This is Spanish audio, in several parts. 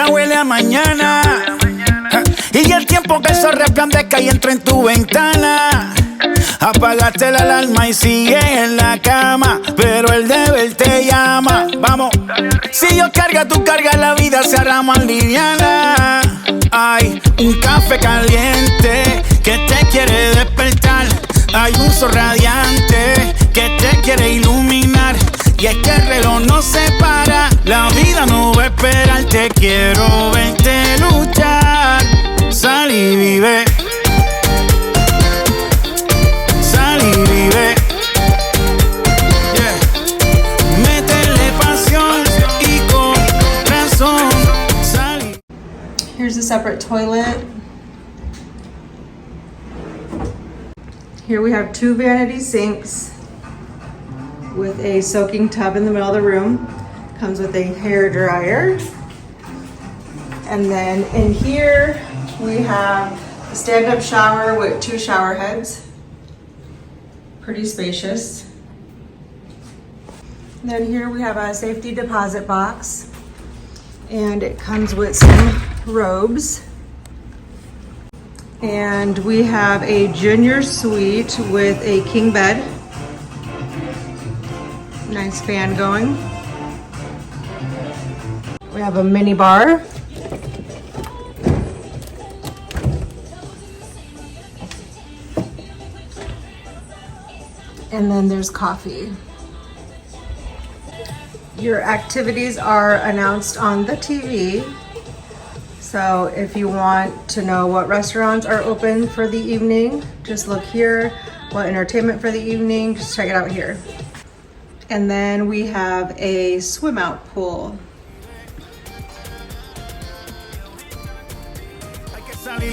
ya huele a mañana. Y el tiempo que el sol resplandezca y entre en tu ventana. Apagaste la alarma y sigues en la cama, pero el deber te llama. Vamos. Si Dios carga, tú cargas, la vida se hará más liviana. Hay un café caliente que te quiere despertar. Hay un sol radiante que te quiere iluminar. Y es que el reloj no se para, la vida no va a esperar. Te quiero verte luchar. Sal y vive. Sal y vive. Yeah. Métele pasión y corazón. Sal y... Here's a separate toilet. Here we have 2 vanity sinks with a soaking tub in the middle of the room. Comes with a hair dryer. And then in here we have a stand-up shower with 2 shower heads. Pretty spacious. And then here we have a safety deposit box. And it comes with some robes. And we have a junior suite with a king bed. Nice fan going. We have a mini bar. And then there's coffee. Your activities are announced on the TV. So if you want to know what restaurants are open for the evening, just look here. What entertainment for the evening, just check it out here. And then we have a swim out pool.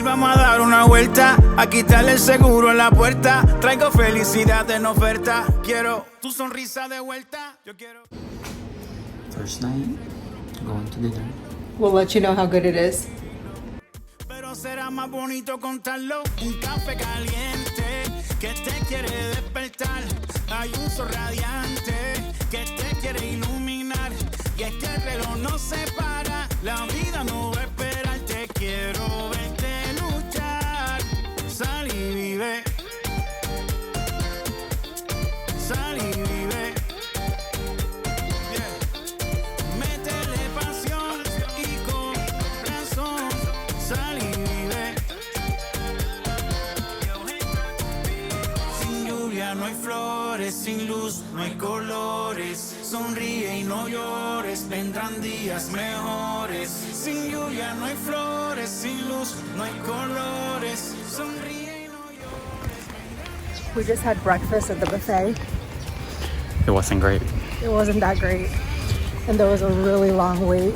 Vamos a dar una vuelta, a quitarle el seguro a la puerta. Traigo felicidad en oferta. Quiero tu sonrisa de vuelta. Yo quiero. First night, going to dinner. We'll let you know how good it is. Pero será más bonito contarlo. Un café caliente que te quiere despertar. Hay un sol radiante que te quiere iluminar. Y es que el reloj no se para, la vida no va a esperar. Te quiero verte luchar. Sal y vive. Sal y vive. Yeah. Métele pasión y corazón. Sal y vive. Sin lluvia no hay flores, sin luz no hay colores. Sonríe y no llores, vendrán días mejores. Sin lluvia no hay flores, sin luz no hay colores. Sonríe y no llores. We just had breakfast at the buffet. It wasn't great. It wasn't that great. And there was a really long wait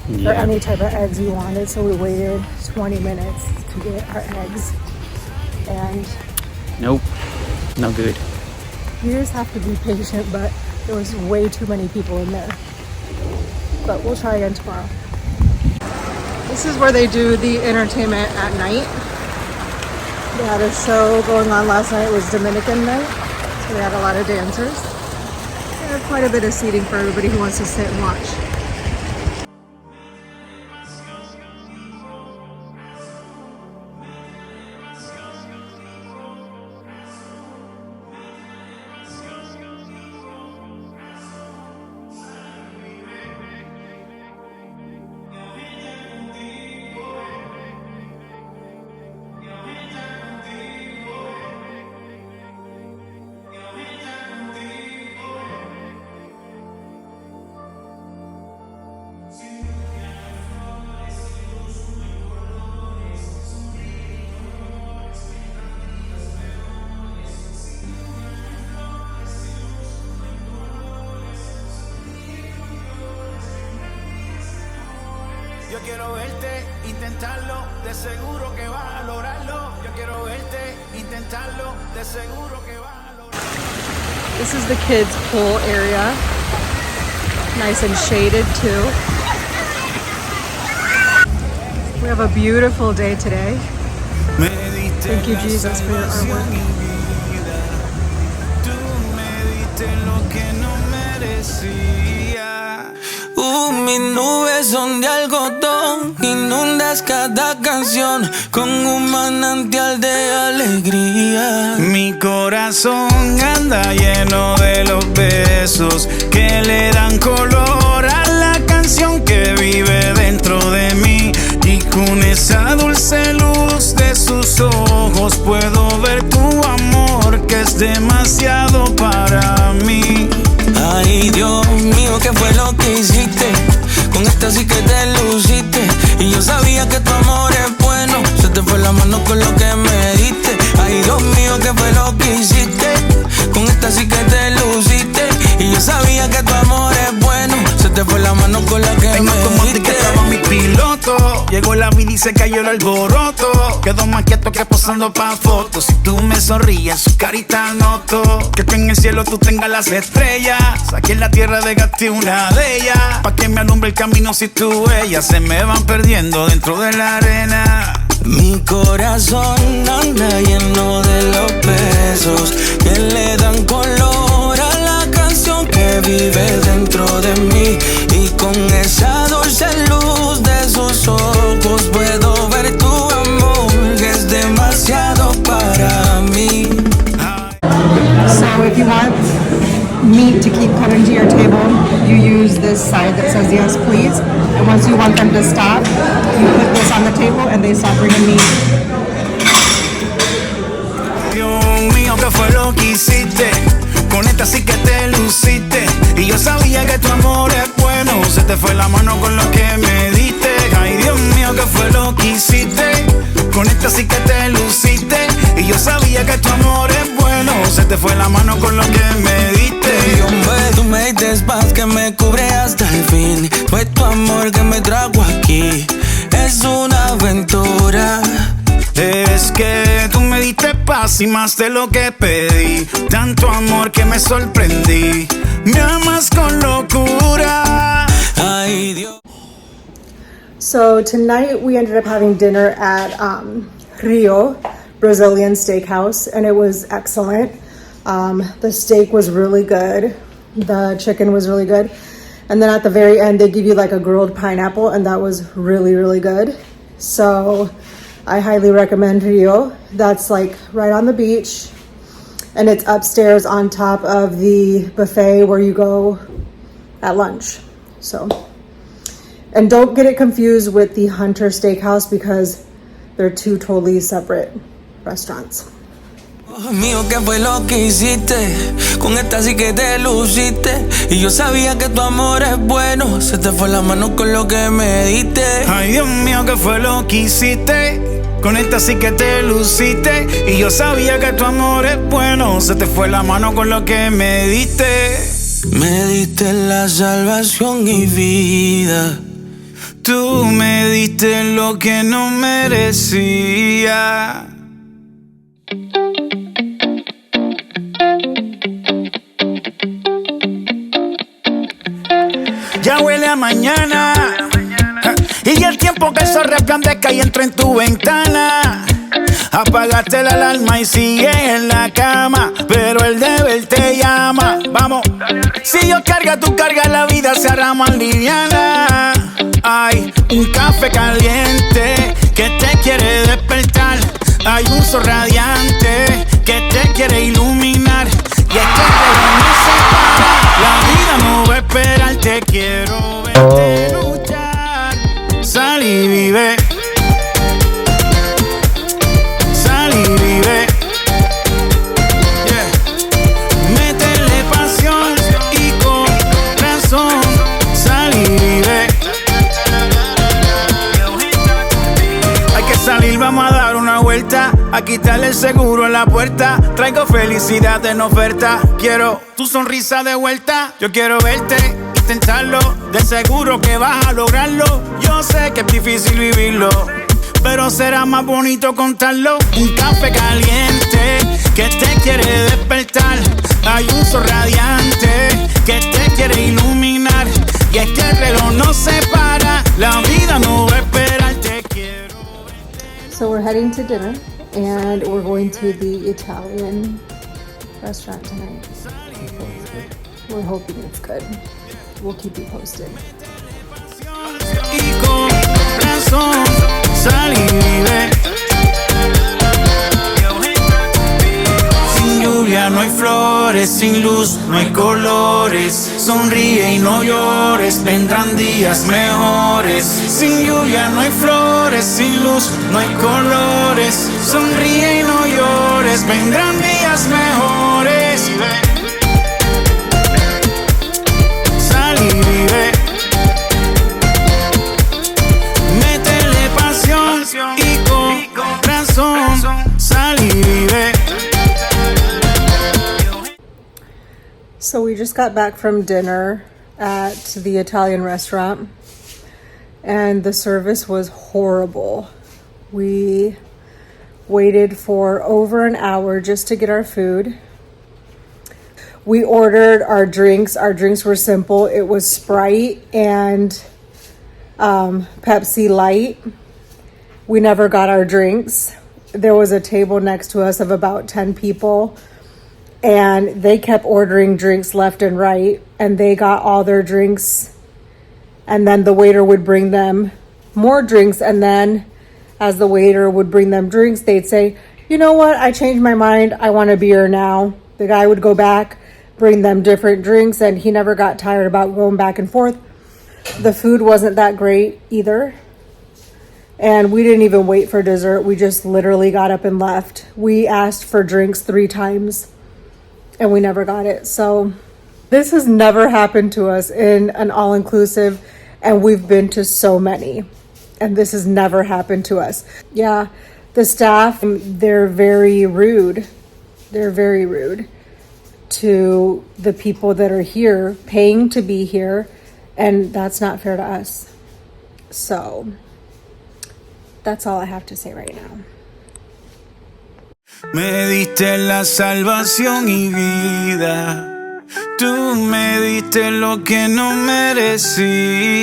for Yeah. any type of eggs you wanted. So we waited 20 minutes to get our eggs. And Nope. No good. you just have to be patient, but there was way too many people in there. But we'll try again tomorrow. This is where they do the entertainment at night. They had a show going on last night. It was Dominican night. So they had a lot of dancers. They have quite a bit of seating for everybody who wants to sit and watch. Yo quiero verte, intentarlo, de seguro que vas a lograrlo. Yo quiero verte, intentarlo, de seguro que vas a lograrlo. This is the kids' pool area. Nice and shaded too. We have a beautiful day today. Thank you, Jesus, for your artwork. Mis nubes que son de algodón, inundas cada canción con un manantial de alegría. Mi corazón anda lleno de los besos que le dan color a la canción que vive dentro de mí. Y con esa dulce luz de sus ojos puedo ver tu amor, que es demasiado para mí. Ay, Dios mío, ¿qué fue lo que hiciste? Con esta sí que te luciste. Y yo sabía que tu amor es bueno. Se te fue la mano con lo que me diste. Ay, Dios mío, ¿qué fue lo que hiciste? Con esta sí que te luciste. Y yo sabía que tu amor es bueno. Se te fue la mano con la que Vengo me como diste. que estaba mi piloto. Llegó la vida y se cayó el alboroto. Quedó más quieto que posando pa' fotos. Si tú me sonríes, su carita noto. Que en el cielo tú tengas las estrellas. Aquí en la tierra dejaste una de ellas. Pa' que me alumbre el camino si tú ellas se me van perdiendo dentro de la arena. Mi corazón anda lleno de los besos que le dan color a la canción que vive dentro de mí. Y con esa dulce luz de sus ojos puedo ver tu amor, que es demasiado para mí. So if you want meat to keep coming to your table, you use this side that says yes please, and once you want them to stop, you put this on the table and they stop bringing meat. Dios mío, ¿qué fue lo que hiciste? Con esta sí que te luciste. Y yo sabía que tu amor es bueno. Se te fue la mano con lo que me diste. Ay, Dios mío, ¿qué fue lo que hiciste? Con esta sí que te luciste. Y yo sabía que tu amor es bueno. Se te fue la mano con lo que me diste. Y hombre, tú me diste paz que me cubre hasta el fin. Fue tu amor que me trajo aquí. Es una aventura. Es que tú me diste paz y más de lo que pedí. Tanto amor que me sorprendí. Me amas con locura. Ay, Dios. So tonight we ended up having dinner at Rio Brazilian Steakhouse, and it was excellent. The steak was really good. The chicken was really good. And then at the very end, they give you like a grilled pineapple, and that was really, really good. So I highly recommend Rio. That's like right on the beach, and it's upstairs on top of the buffet where you go at lunch. So, and don't get it confused with the Hunter Steakhouse because they're two totally separate restaurants. Oh, mío, ¿qué fue lo que hiciste? Con esta sí que te luciste. Y yo sabía que tu amor es bueno. Se te fue la mano con lo que me diste. Ay, Dios mío, ¿qué fue lo que hiciste? Con esta sí que te luciste. Y yo sabía que tu amor es bueno. Se te fue la mano con lo que me diste. Me diste la salvación y vida. Tú me diste lo que no merecía. Ya huele a mañana, y el tiempo que el sol resplandezca y entra en tu ventana. Apagaste la alarma y sigues en la cama, pero el deber te llama. Vamos, si yo carga, tú cargas, la vida se hará más liviana. Hay un café caliente que te quiere despertar. Hay un sol radiante que te quiere iluminar. Y es que no se para, la vida no va a esperar. Te quiero verte luchar. Sal y vive. Sal y vive. Yeah. Métele pasión y corazón. Sal y vive. Hay que salir, vamos a dar una vuelta. A quitarle el seguro en la puerta. Traigo felicidad en oferta. Quiero tu sonrisa de vuelta. Yo quiero verte, intentarlo. De seguro que vas a lograrlo. Yo sé que es difícil vivirlo, pero será más bonito contarlo. Un café caliente que te quiere despertar. Hay un sol radiante que te quiere iluminar. Y es que el reloj no se para. La vida no va a esperar. Te quiero. So we're heading to dinner, and we're going to the Italian restaurant tonight. We're hoping it's good. We'll keep you posted. y con razón sal y vive. Sin lluvia no hay flores, sin luz no hay colores. Sonríe y no llores, vendrán días mejores. Sin lluvia no hay flores, sin luz no hay colores. Sonríe y no llores, vendrán días mejores. Sal y vive. Métele pasión y con razón. Sal y vive. So we just got back from dinner at the Italian restaurant, and the service was horrible. We waited for over an hour just to get our food. We ordered our drinks. Our drinks were simple. It was Sprite and Pepsi Light. We never got our drinks. There was a table next to us of about 10 people, and they kept ordering drinks left and right, and they got all their drinks, and then the waiter would bring them more drinks, and then as the waiter would bring them drinks, they'd say, you know what, I changed my mind, I want a beer now. The guy would go back, bring them different drinks, and he never got tired about going back and forth. The food wasn't that great either, and we didn't even wait for dessert. We just literally got up and left. We asked for drinks 3 times, and we never got it. So this has never happened to us in an all-inclusive, and we've been to so many, and this has never happened to us. Yeah, the staff, they're very rude. They're very rude to the people that are here, paying to be here, and that's not fair to us. So that's all I have to say right now. Me diste la salvación y vida. Tú me diste lo que no merecía.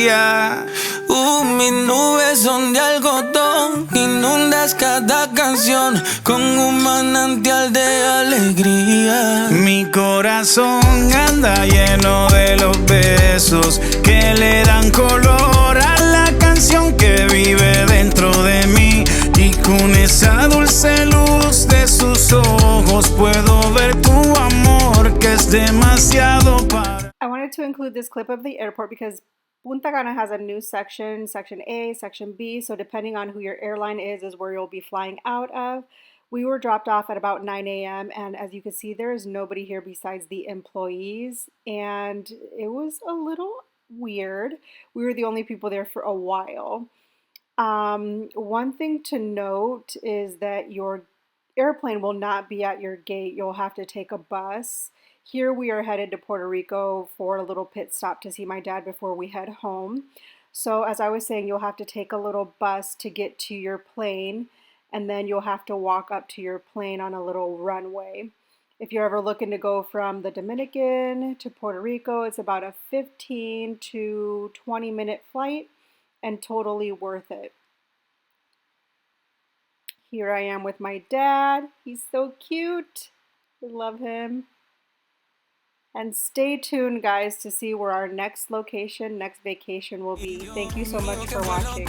Mis nubes son de algodón, inundas cada canción con un manantial de alegría. Mi corazón anda lleno de los besos que le dan color a la canción que vive dentro de mí. Y con esa dulce luz de sus ojos puedo ver tu amor que es demasiado para. I wanted to include this clip of the airport because Punta Cana has a new section, Section A, Section B, so depending on who your airline is where you'll be flying out of. We were dropped off at about 9 a.m. and as you can see, there is nobody here besides the employees, and it was a little weird. We were the only people there for a while. One thing to note is that your airplane will not be at your gate. You'll have to take a bus. Here we are headed to Puerto Rico for a little pit stop to see my dad before we head home. So as I was saying, you'll have to take a little bus to get to your plane, and then you'll have to walk up to your plane on a little runway. If you're ever looking to go from the Dominican to Puerto Rico, it's about a 15 to 20 minute flight and totally worth it. Here I am with my dad. He's so cute. I love him. And stay tuned, guys, to see where our next location, next vacation will be. Thank you so much for watching.